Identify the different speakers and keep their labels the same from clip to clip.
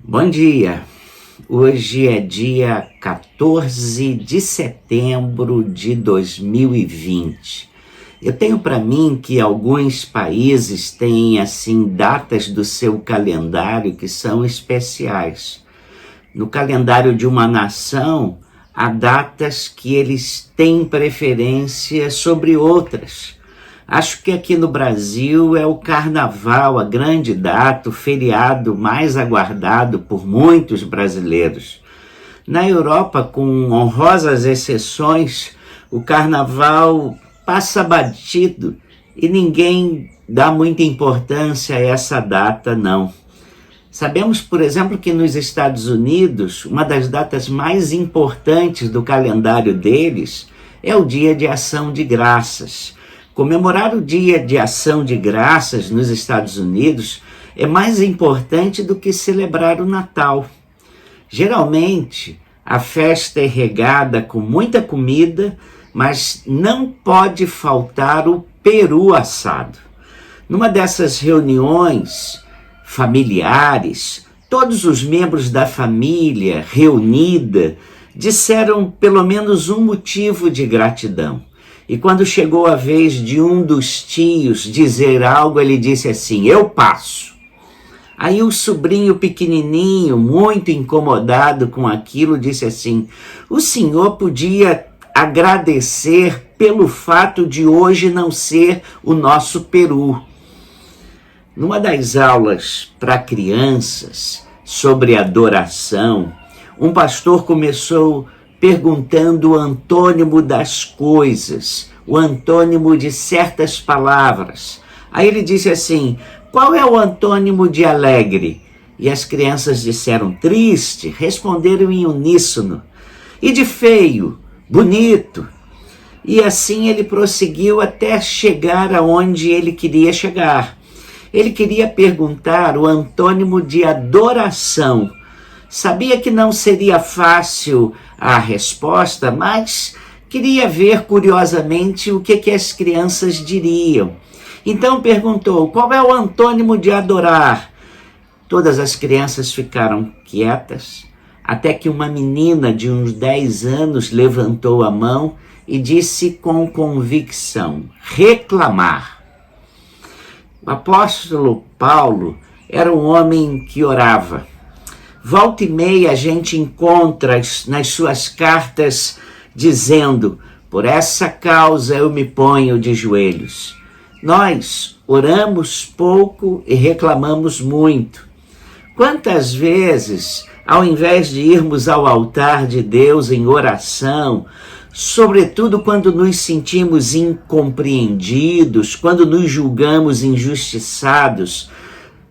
Speaker 1: Bom dia, hoje é dia 14 de setembro de 2020. Eu tenho para mim que alguns países têm assim datas do seu calendário que são especiais. No calendário de uma nação, há datas que eles têm preferência sobre outras. Acho que aqui no Brasil é o Carnaval, a grande data, o feriado mais aguardado por muitos brasileiros. Na Europa, com honrosas exceções, o Carnaval passa batido e ninguém dá muita importância a essa data, não. Sabemos, por exemplo, que nos Estados Unidos, uma das datas mais importantes do calendário deles é o Dia de Ação de Graças. Comemorar o Dia de Ação de Graças nos Estados Unidos é mais importante do que celebrar o Natal. Geralmente, a festa é regada com muita comida, mas não pode faltar o peru assado. Numa dessas reuniões familiares, todos os membros da família reunida disseram pelo menos um motivo de gratidão. E quando chegou a vez de um dos tios dizer algo, ele disse assim: "Eu passo". Aí o sobrinho pequenininho, muito incomodado com aquilo, disse assim: "O senhor podia agradecer pelo fato de hoje não ser o nosso peru". Numa das aulas para crianças sobre adoração, um pastor começou perguntando o antônimo das coisas, o antônimo de certas palavras. Aí ele disse assim: "Qual é o antônimo de alegre?" E as crianças disseram: "Triste", responderam em uníssono. "E de feio?" "Bonito". E assim ele prosseguiu até chegar aonde ele queria chegar. Ele queria perguntar o antônimo de adoração. Sabia que não seria fácil a resposta, mas queria ver curiosamente o que as crianças diriam. Então perguntou: "Qual é o antônimo de adorar?" Todas as crianças ficaram quietas, até que uma menina de uns 10 anos levantou a mão e disse com convicção: "Reclamar". O apóstolo Paulo era um homem que orava. Volta e meia a gente encontra nas suas cartas dizendo: "Por essa causa eu me ponho de joelhos". Nós oramos pouco e reclamamos muito. Quantas vezes, ao invés de irmos ao altar de Deus em oração, sobretudo quando nos sentimos incompreendidos, quando nos julgamos injustiçados,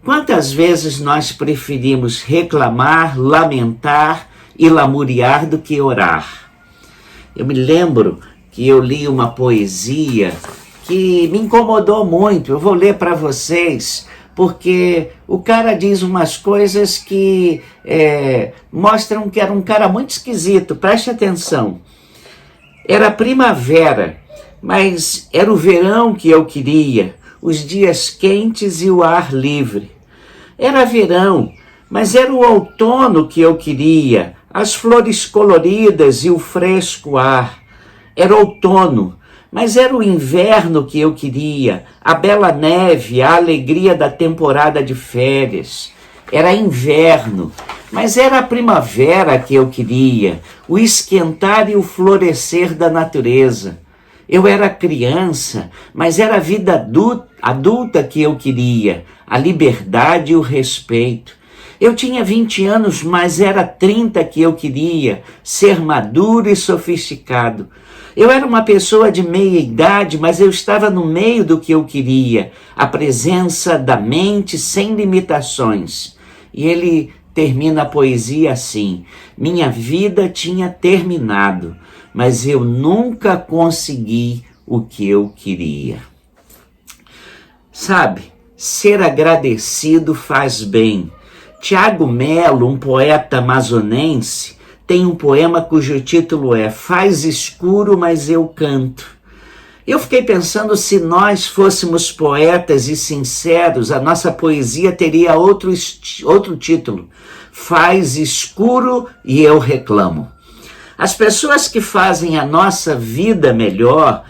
Speaker 1: quantas vezes nós preferimos reclamar, lamentar e lamuriar do que orar? Eu me lembro que eu li uma poesia que me incomodou muito. Eu vou ler para vocês, porque o cara diz umas coisas que mostram que era um cara muito esquisito. Preste atenção. Era primavera, mas era o verão que eu queria, os dias quentes e o ar livre. Era verão, mas era o outono que eu queria, as flores coloridas e o fresco ar. Era outono, mas era o inverno que eu queria, a bela neve, a alegria da temporada de férias. Era inverno, mas era a primavera que eu queria, o esquentar e o florescer da natureza. Eu era criança, mas era a vida adulta que eu queria, a liberdade e o respeito. Eu tinha 20 anos, mas era 30 que eu queria, ser maduro e sofisticado. Eu era uma pessoa de meia idade, mas eu estava no meio do que eu queria, a presença da mente sem limitações. E ele termina a poesia assim: "Minha vida tinha terminado, mas eu nunca consegui o que eu queria". Sabe, ser agradecido faz bem. Tiago Melo, um poeta amazonense, tem um poema cujo título é "Faz escuro, mas eu canto". Eu fiquei pensando, se nós fôssemos poetas e sinceros, a nossa poesia teria outro título. faz escuro e eu reclamo. As pessoas que fazem a nossa vida melhor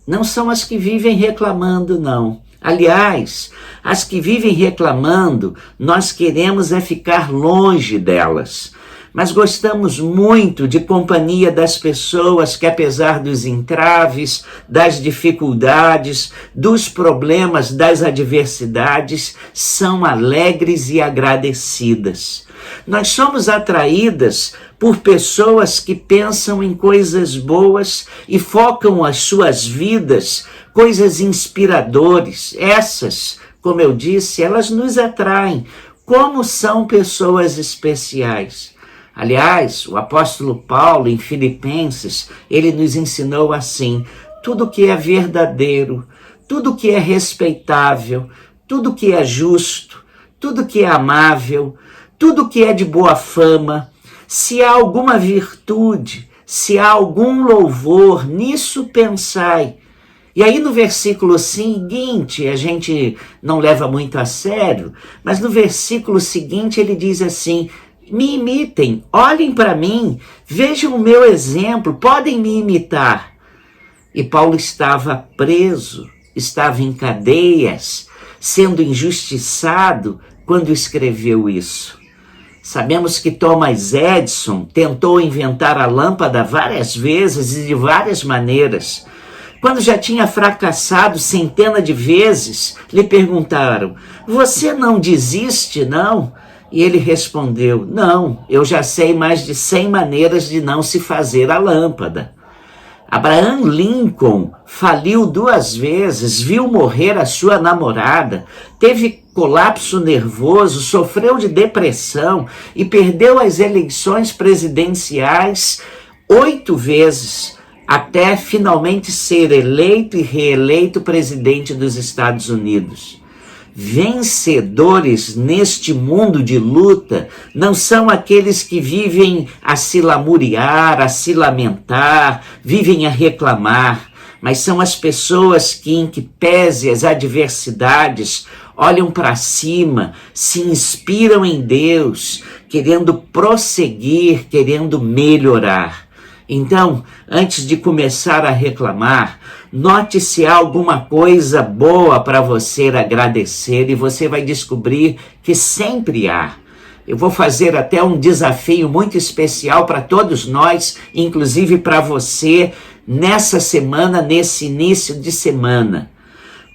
Speaker 1: não são as que vivem reclamando, não. Aliás, as que vivem reclamando, nós queremos é ficar longe delas. Mas gostamos muito de companhia das pessoas que, apesar dos entraves, das dificuldades, dos problemas, das adversidades, são alegres e agradecidas. Nós somos atraídas por pessoas que pensam em coisas boas e focam as suas vidas, coisas inspiradoras. Essas, como eu disse, elas nos atraem, como são pessoas especiais. Aliás, o apóstolo Paulo, em Filipenses, ele nos ensinou assim: tudo que é verdadeiro, tudo que é respeitável, tudo que é justo, tudo que é amável, tudo que é de boa fama, se há alguma virtude, se há algum louvor, nisso pensai. E aí no versículo seguinte, a gente não leva muito a sério, mas no versículo seguinte ele diz assim: me imitem, olhem para mim, vejam o meu exemplo, podem me imitar. E Paulo estava preso, estava em cadeias, sendo injustiçado quando escreveu isso. Sabemos que Thomas Edison tentou inventar a lâmpada várias vezes e de várias maneiras. Quando já tinha fracassado centenas de vezes, lhe perguntaram: você não desiste, não? E ele respondeu: não, eu já sei mais de 100 maneiras de não se fazer a lâmpada. Abraham Lincoln faliu 2 vezes, viu morrer a sua namorada, teve colapso nervoso, sofreu de depressão e perdeu as eleições presidenciais 8 vezes, até finalmente ser eleito e reeleito presidente dos Estados Unidos. Vencedores neste mundo de luta não são aqueles que vivem a se lamuriar, a se lamentar, vivem a reclamar, mas são as pessoas que, em que pese as adversidades, olham para cima, se inspiram em Deus, querendo prosseguir, querendo melhorar. Então, antes de começar a reclamar, note se há alguma coisa boa para você agradecer e você vai descobrir que sempre há. Eu vou fazer até um desafio muito especial para todos nós, inclusive para você, nessa semana, nesse início de semana.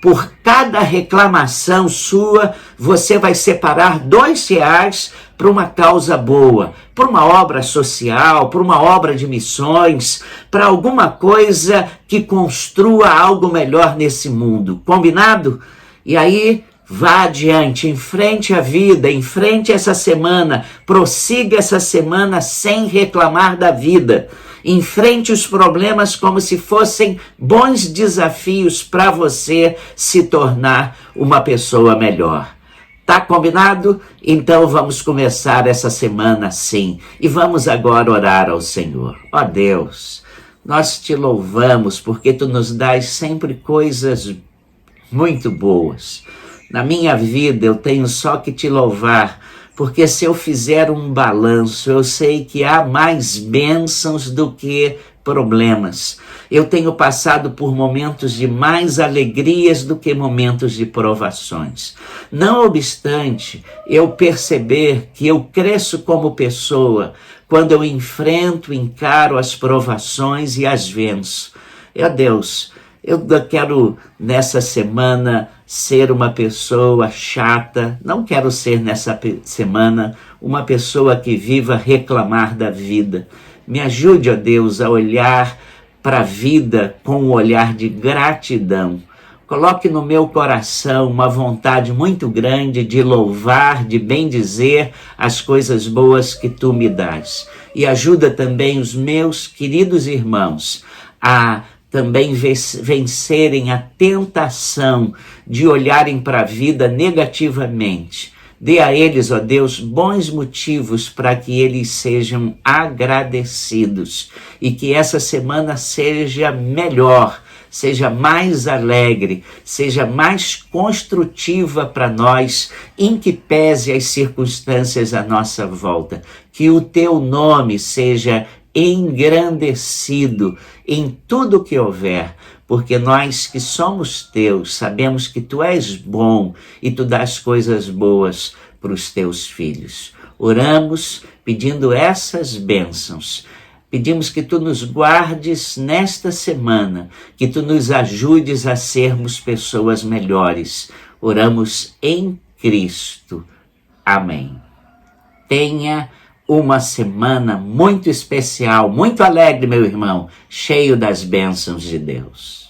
Speaker 1: Por cada reclamação sua, você vai separar R$2 para uma causa boa, para uma obra social, para uma obra de missões, para alguma coisa que construa algo melhor nesse mundo. Combinado? E aí, vá adiante, enfrente a vida, enfrente essa semana, prossiga essa semana sem reclamar da vida. Enfrente os problemas como se fossem bons desafios para você se tornar uma pessoa melhor. Tá combinado? Então vamos começar essa semana assim. E vamos agora orar ao Senhor. Ó Deus, nós te louvamos porque tu nos dás sempre coisas muito boas. Na minha vida eu tenho só que te louvar, porque se eu fizer um balanço, eu sei que há mais bênçãos do que problemas. Eu tenho passado por momentos de mais alegrias do que momentos de provações. Não obstante, eu perceber que eu cresço como pessoa quando eu enfrento, encaro as provações e as venço. Deus, eu quero nessa semana ser uma pessoa chata, não quero ser nessa semana uma pessoa que viva reclamar da vida. Me ajude, ó Deus, a olhar para a vida com um olhar de gratidão. Coloque no meu coração uma vontade muito grande de louvar, de bendizer as coisas boas que tu me dás. E ajuda também os meus queridos irmãos a também vencerem a tentação de olharem para a vida negativamente. Dê a eles, ó Deus, bons motivos para que eles sejam agradecidos e que essa semana seja melhor, seja mais alegre, seja mais construtiva para nós, em que pese as circunstâncias à nossa volta. Que o teu nome seja engrandecido em tudo que houver, porque nós que somos teus, sabemos que tu és bom e tu dás coisas boas para os teus filhos. Oramos pedindo essas bênçãos. Pedimos que tu nos guardes nesta semana, que tu nos ajudes a sermos pessoas melhores. Oramos em Cristo. Amém. Tenha uma semana muito especial, muito alegre, meu irmão, cheio das bênçãos de Deus.